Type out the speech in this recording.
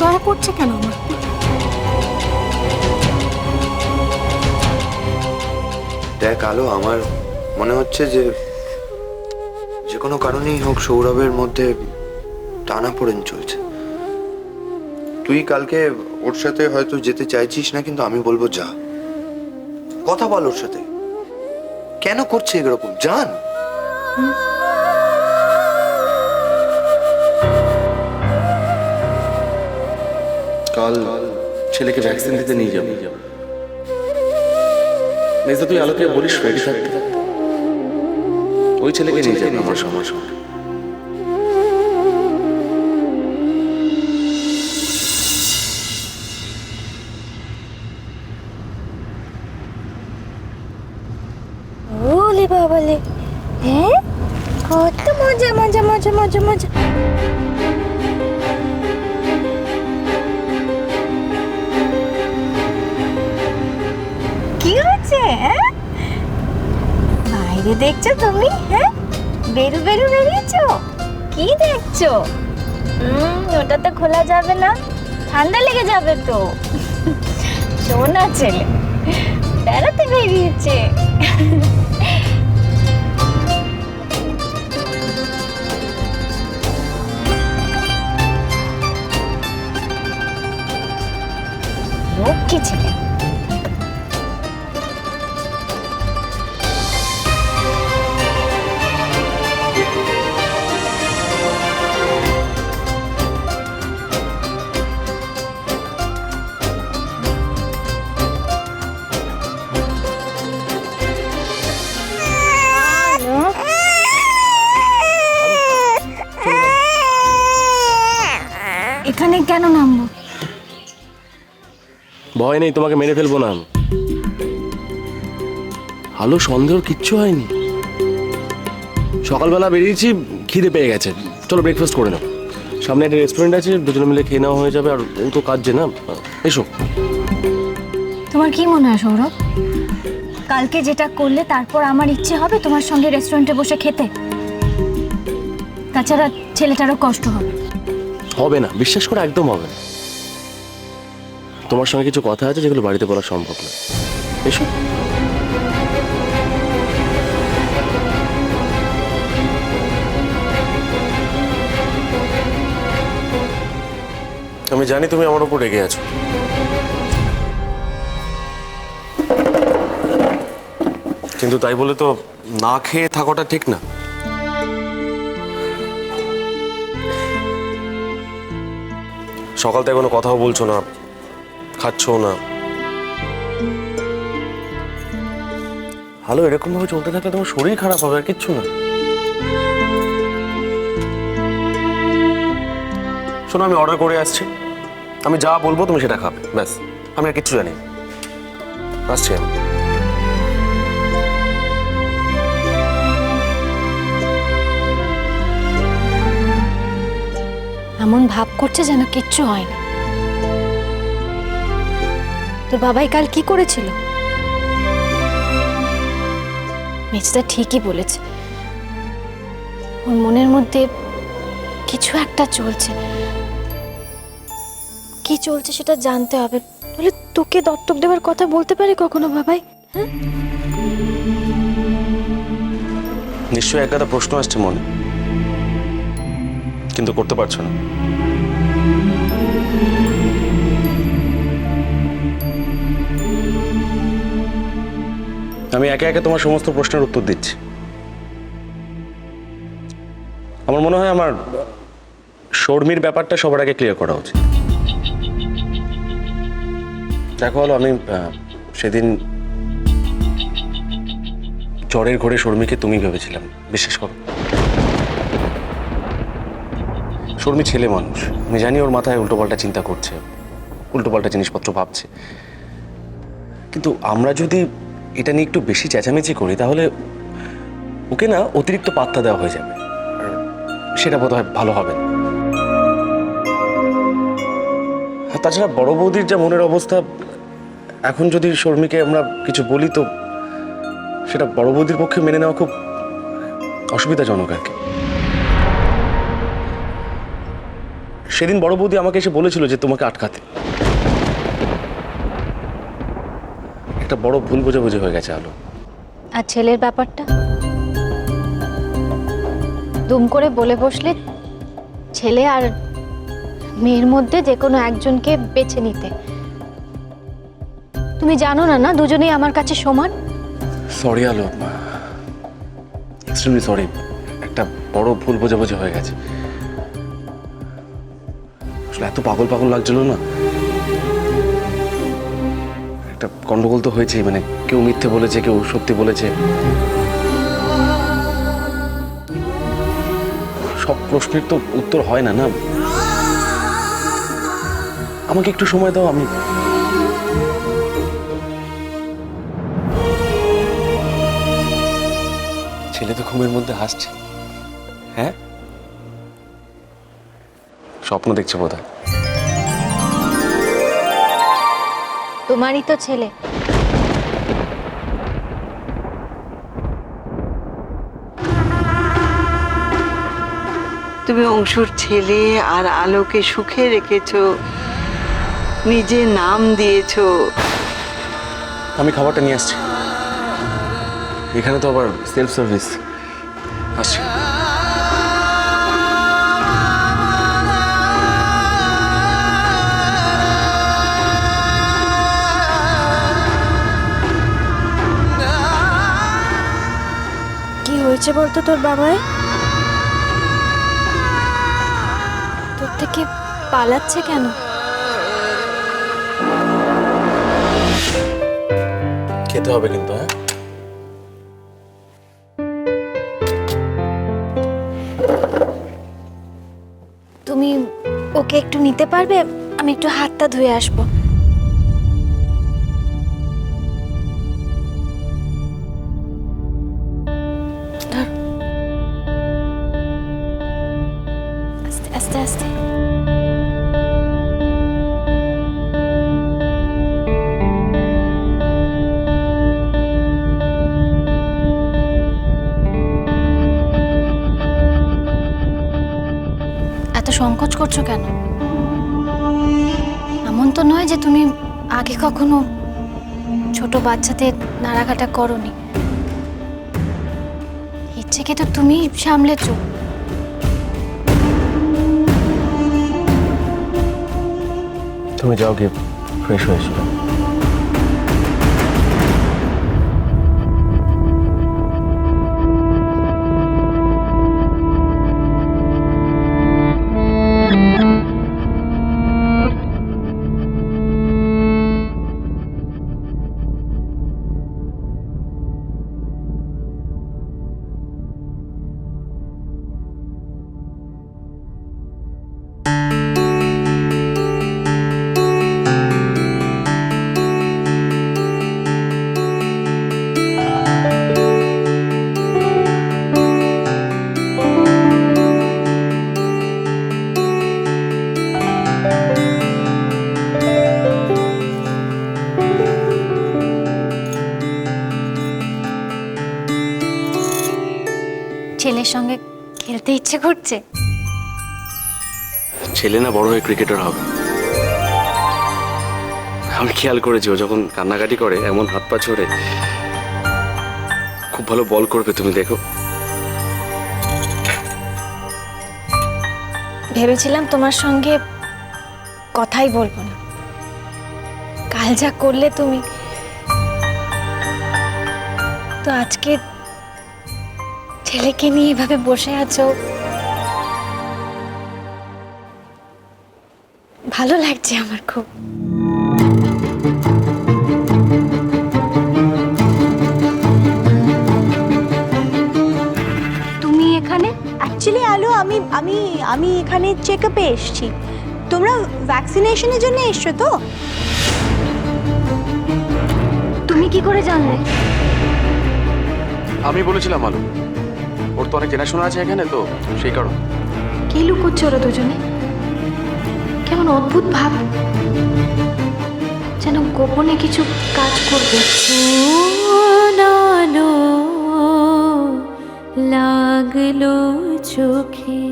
দয়া করছে কেন আমার? দেখ আলো, আমার মনে হচ্ছে যে যে কোনো কারণেই হোক সৌরভের মধ্যে টানাপোড়েন চলছে। তুই কালকে ওর সাথে হয়তো যেতে চাইছিস না, কিন্তু আমি বলবো যা, কথা বল ওর সাথে। কেন করছে এরকম জান? কাল ছেলেকে ভ্যাকসিন দিতে নিয়ে যাবো। মেজদা তুই আলোকে বলিস রেডি থাকতে। ওই ছেলেকে নিয়ে যাবে আমার সঙ্গে। ওলে বাবালে, হ্যাঁ কত মজা মজা মজা মজা মজা। কি হচ্ছে? বাইরে দেখছো তুমি? হ্যাঁ, বেরু বেরু বেরিয়েছো? কি দেখছো? ওটা তো খোলা যাবে না, ঠান্ডা লেগে যাবে তো। সোনা ছেলে বেড়াতে বেরিয়েছে। লক্ষ্মী ছেলে। এখানে কেন নামবো? ভয় নেই, তোমাকে মেরে ফেলবো না আমি। আলো সন্দেহ কিচ্ছু হয়নি। সকালবেলা বেরিয়েছি, খিদে পেয়ে গেছে, চলো ব্রেকফাস্ট করে নাও। সামনে একটা রেস্টুরেন্ট আছে, দুজনে মিলে খেয়ে নেওয়া হয়ে যাবে। আর ও তো কাজ যে না, এসো। তোমার কি মনে হয় সৌরভ, কালকে যেটা করলে তারপর আমার ইচ্ছে হবে তোমার সঙ্গে রেস্টুরেন্টে বসে খেতে? তাছাড়া ছেলেটারও কষ্ট হবে। হবে না, বিশ্বাস করে একদম হবে না। তোমার সঙ্গে কিছু কথা আছে যেগুলো বাড়িতে বলা সম্ভব না। এসো। আমি জানি তুমি আমার উপর রেগে আছো, কিন্তু তাই বলে তো না খেয়ে থাকাটা ঠিক না। সকাল থেকে কোনো কথাও বলছো না, খাচ্ছো না। ভালো, এরকম ভাবে চলতে থাকলে তোমার শরীর খারাপ হবে, আর কিচ্ছু না। শোনো, আমি অর্ডার করে আসছি, আমি যা বলবো তুমি সেটা খাবে, ব্যাস। আমি আর কিচ্ছু জানি না। আসছি আমি। এমন ভাব করছে যেন কিচ্ছু হয়নি। তোর বাবাই কাল কি করেছিল? মেজদা ঠিকই বলেছে, ওর মনের মধ্যে কিছু একটা চলছে। কি চলছে সেটা জানতে হবে, বলে তোকে দত্তক দেওয়ার কথা বলতে পারে কখনো বাবাই? হ্যাঁ, নিশ্চয়ই একটা প্রশ্ন আসছে মনে, কিন্তু করতে পারছো না। আমি একে একে তোমার সমস্ত প্রশ্নের উত্তর দিচ্ছি। আমার মনে হয় আমার শর্মির ব্যাপারটা সবার আগে ক্লিয়ার করা উচিত। দেখো হলো, আমি সেদিন জ্বরের ঘরে শর্মিকে তুমি ভেবেছিলাম, বিশ্বাস করো। শর্মি ছেলে মানুষ, আমি জানি ওর মাথায় উল্টোপাল্টা চিন্তা করছে, উল্টোপাল্টা জিনিসপত্র ভাবছে। কিন্তু আমরা যদি এটা নিয়ে একটু বেশি চেঁচামেচি করি তাহলে ওকে না অতিরিক্ত পাত্তা দেওয়া হয়ে যাবে, আর সেটা বোধহয় ভালো হবে না। আর তাছাড়া বড় বৌদির যা মনের অবস্থা, এখন যদি শর্মিকে আমরা কিছু বলি তো সেটা বড় বৌদির পক্ষে মেনে নেওয়া খুব অসুবিধাজনক আর কি। সেদিন বড় বৌদি আমাকে এসে বলেছিল যে তোমাকে আটকাতে। একটা বড় ভুল বোঝাবুঝি হয়ে গেছে আলো। আর ছেলের ব্যাপারটা দুম করে বলে বসলে ছেলে আর মেয়ের মধ্যে যে কোনো একজনকে বেছে নিতে। তুমি জানো না না দুজনেই আমার কাছে সমান। সরি আলো, এক্সট্রিমলি সরি। একটা বড় ভুল বোঝাবুঝি হয়ে গেছে। আসলে এত পাগল পাগল লাগছিল না, একটা গন্ডগোল তো হয়েছেই। মানে কেউ মিথ্যে বলেছে, কেউ সত্যি বলেছে। সব প্রশ্নের তো উত্তর হয় না। না, আমাকে একটু সময় দাও। আমি ছেলে তো ঘুমের মধ্যে হাসছে। হ্যাঁ, স্বপ্ন দেখছে বোধহয়। তোমারই তো ছেলে। তুমি অংশুর ছেলে আর আলোকে সুখে রেখেছো, নিজে নাম দিয়েছো। আমি খাবারটা নিয়ে আসছি। এখানে তো আবার সেলফ সার্ভিস। আসছি। কি হয়েছে বলতো তোর বাবাই? তোর থেকে পালাচ্ছে কেন? খেতে হবে কিন্তু। হ্যাঁ, তুমি ওকে একটু নিতে পারবে? আমি একটু হাতটা ধুয়ে আসবো। ধর। আস্তে আস্তে আস্তে। এত সংকোচ করছো কেন? এমন তো নয় যে তুমি আগে কখনো ছোট বাচ্চাদের নাড়াঘাটা করোনি। ইচ্ছেকে তো তুমি সামলেছো। তুমি যাও, গিয়ে ফ্রেশ হয়েছো। ছেলের সঙ্গে খেলতে ইচ্ছে করছে। ছেলে না বড় হয়ে ক্রিকেটার হবে। আমি খেয়াল করেছি, ও যখন কান্নাকাটি করে এমন হাত পা ছড়ে, খুব ভালো বল করবে। তুমি দেখো। ভেবেছিলাম তোমার সঙ্গে কথাই বলবো না। কাল যা করলে তুমি, তো আজকে ছেলেকে নিয়ে এভাবে বসে আছো, ভালো লাগছে আমার খুব। তুমি এখানে? অ্যাকচুয়ালি আলো, আমি আমি আমি এখানে চেকআপে এসেছি। তোমরা ভ্যাকসিনেশনের জন্য এসছো তো? তুমি কি করে জানলে? আমি বলেছিলাম আলো, ওর তো অনেক চেনাশোনা আছে এখানে, তো সেই কারণ। কি লুকোচ্ছে ওরা দুজনে? কেমন অদ্ভুত ভাব, যেন গোপনে কিছু কাজ করবে। লাগলো চোখে